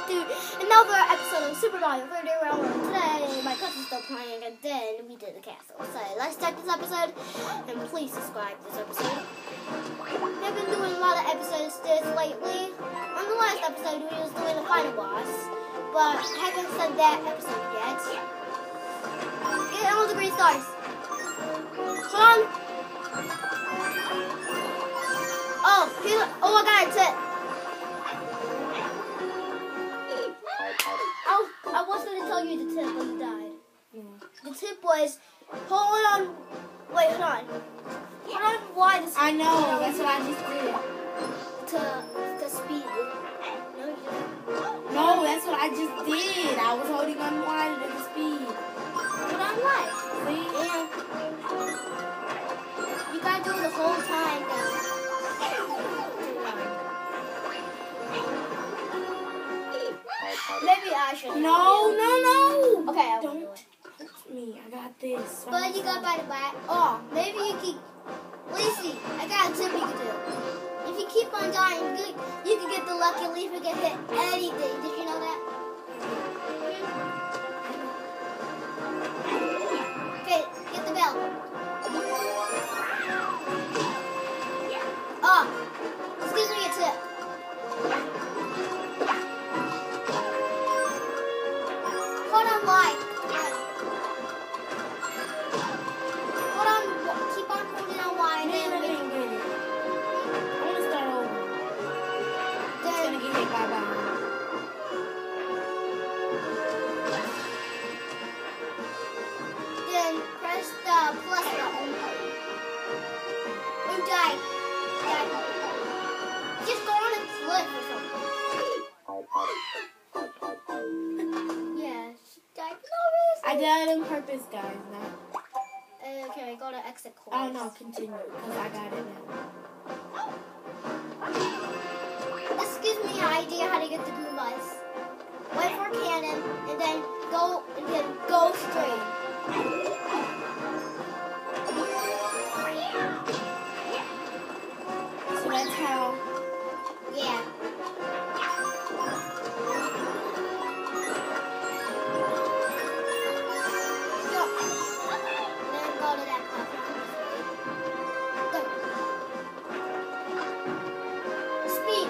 to another episode of Super Mario 3D World. Today, my cousin's still playing, and then we did the castle. So let's start this episode, and please subscribe to this episode. We've been doing a lot of episodes this lately. On the last episode, we was doing the final boss, but I haven't done that episode yet. Get all the green stars. Hold on. Oh, I got it. I was going to tell you the tip, but you died. The tip was, hold on. Wait, hold on. Hold on, why? I know, that's what I just did. To speed. No, you didn't. No, that's what I just did. I was holding on wide to the speed. Hold on, why? See? Yeah. You got to do it the whole time now. Maybe I should. No. Okay, I will Don't do it. touch me. I got this. But you got by the back. Oh, maybe you keep. Lacey, I got a tip you can do. If you keep on dying, you can get the lucky leaf and get hit anything. Did you know that? Okay, get the bell. Oh, excuse me, a tip. Hold on, why? Hold on, keep on holding on why. Man, I didn't get it. I want to start over. It's going to get hit by bomb. Then press the plus button. And die. Just go on a cliff or something. Yeah, she died for no reason. I did it on purpose, guys. Now. Okay, go to exit course. Oh, no, continue, because I got it now. This gives me an idea how to get the Goombas. Wait for cannon, and then go straight. So that's how. Yeah. Go. Then go to that platform. Go. Speed.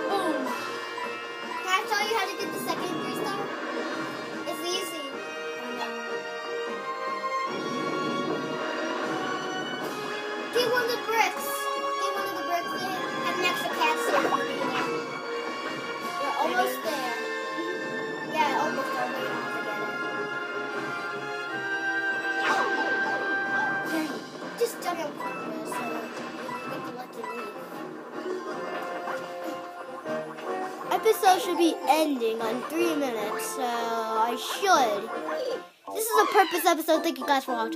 Boom. Can I tell you how to get the second green star? It's easy. Get one of the bricks. Get one of the bricks there. Have an extra capsule. You're almost there. Yeah, almost there. Wait, I have to get it. Just dug on purpose so you get the lucky leaf. Episode should be ending on 3 minutes, so I should. This is a purpose episode. Thank you guys for watching.